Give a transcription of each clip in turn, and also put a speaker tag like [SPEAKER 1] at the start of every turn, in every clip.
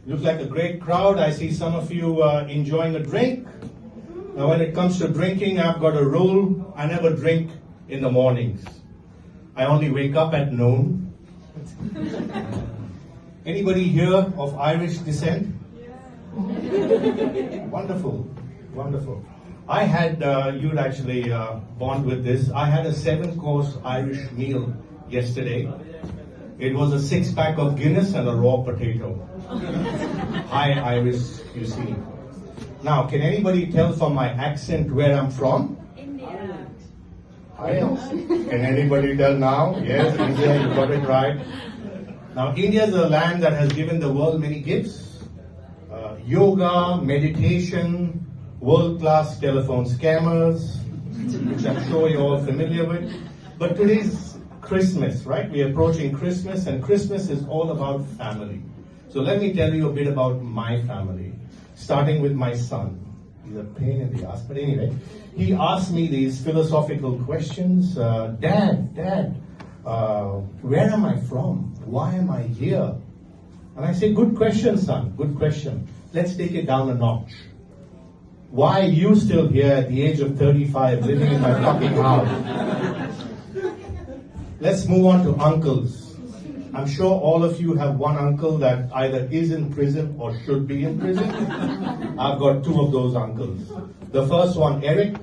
[SPEAKER 1] Look like a great crowd. I see some of you enjoying a drink. Now, when it comes to drinking, I've got a rule. I never drink in the mornings. I only wake up at noon. Anybody here of Irish descent? Yeah. Wonderful, wonderful. I had, you'd actually bond with this. I had a 7-course Irish meal yesterday. It was a 6-pack of Guinness and a raw potato. High Irish cuisine. Now, can anybody tell from my accent where I'm from?
[SPEAKER 2] India.
[SPEAKER 1] I know. Can anybody tell now? Yes, India, you got it right. Now, India is a land that has given the world many gifts. Yoga, meditation, world-class telephone scammers, which I'm sure you're all familiar with. But today's Christmas, right? We're approaching Christmas, and Christmas is all about family. So let me tell you a bit about my family, starting with my son. He's a pain in the ass, but anyway, he asked me these philosophical questions. Dad, where am I from? Why am I here? And I say, good question, son, good question. Let's take it down a notch. Why are you still here at the age of 35 living in my fucking house? Let's move on to uncles. I'm sure all of you have one uncle that either is in prison or should be in prison. I've got 2 of those uncles. The first one, Eric,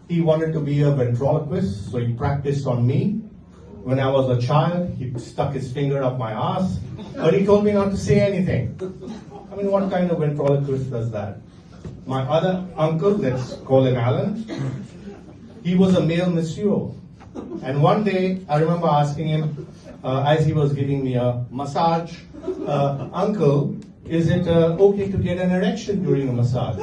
[SPEAKER 1] he wanted to be a ventriloquist, so he practiced on me. When I was a child, he stuck his finger up my ass, but he told me not to say anything. I mean, what kind of ventriloquist does that? My other uncle, let's call him Alan, he was a male monsieur. And one day, I remember asking him, as he was giving me a massage, Uncle, is it okay to get an erection during a massage?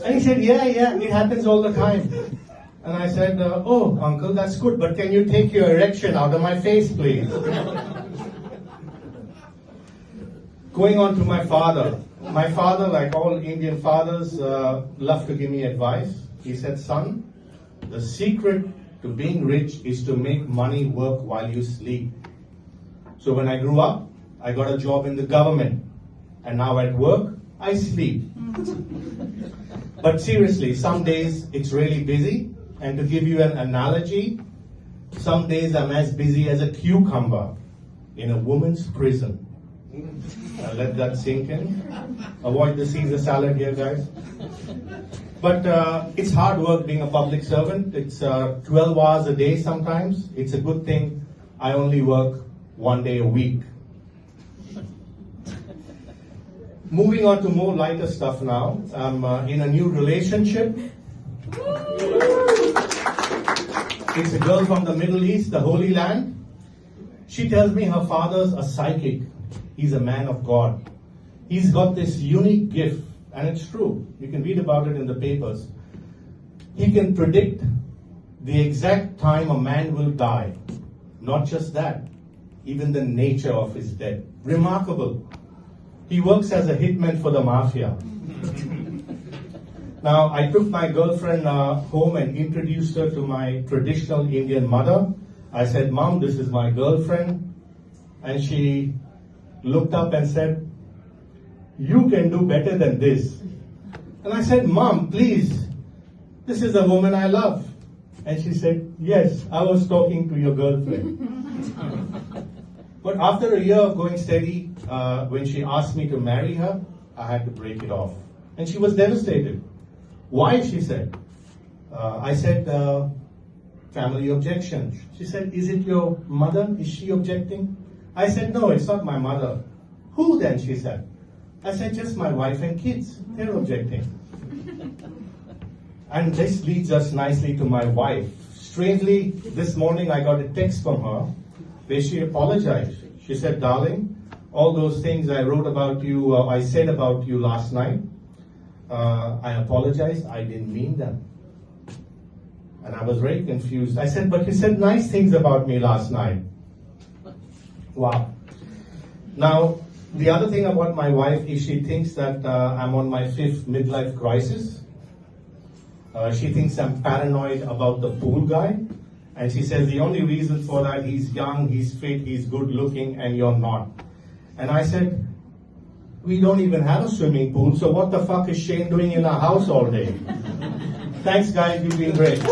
[SPEAKER 1] And he said, yeah, it happens all the time. And I said, oh, Uncle, that's good, but can you take your erection out of my face, please? Going on to my father. My father, like all Indian fathers, loved to give me advice. He said, son, the secret to being rich is to make money work while you sleep. So when I grew up, I got a job in the government. And now at work, I sleep. But seriously, some days it's really busy. And to give you an analogy, some days I'm as busy as a cucumber in a woman's prison. Let that sink in. Avoid the Caesar salad here, guys. But it's hard work being a public servant. It's 12 hours a day sometimes. It's a good thing I only work 1 day a week. Moving on to more lighter stuff now. I'm in a new relationship. It's a girl from the Middle East, the Holy Land. She tells me her father's a psychic. He's a man of God. He's got this unique gift, and it's true. You can read about it in the papers. He can predict the exact time a man will die. Not just that, even the nature of his death. Remarkable. He works as a hitman for the mafia. Now, I took my girlfriend home and introduced her to my traditional Indian mother. I said, Mom, this is my girlfriend. And she looked up and said, you can do better than this. And I said, Mom, please, this is a woman I love. And she said, yes, I was talking to your girlfriend. But after a year of going steady, when she asked me to marry her, I had to break it off. And she was devastated. Why, she said. I said, family objection. She said, is it your mother? Is she objecting? I said, no, it's not my mother. Who then, she said. I said, just my wife and kids. They're objecting. And this leads us nicely to my wife. Strangely, this morning I got a text from her where she apologized. She said, darling, all those things I wrote about you, I said about you last night, I apologize, I didn't mean them. And I was very confused. I said, but you said nice things about me last night. Wow. Now, the other thing about my wife is she thinks that I'm on my 5th midlife crisis. She thinks I'm paranoid about the pool guy. And she says the only reason for that, he's young, he's fit, he's good looking, and you're not. And I said, We don't even have a swimming pool, so what the fuck is Shane doing in our house all day? Thanks guys, you've been great.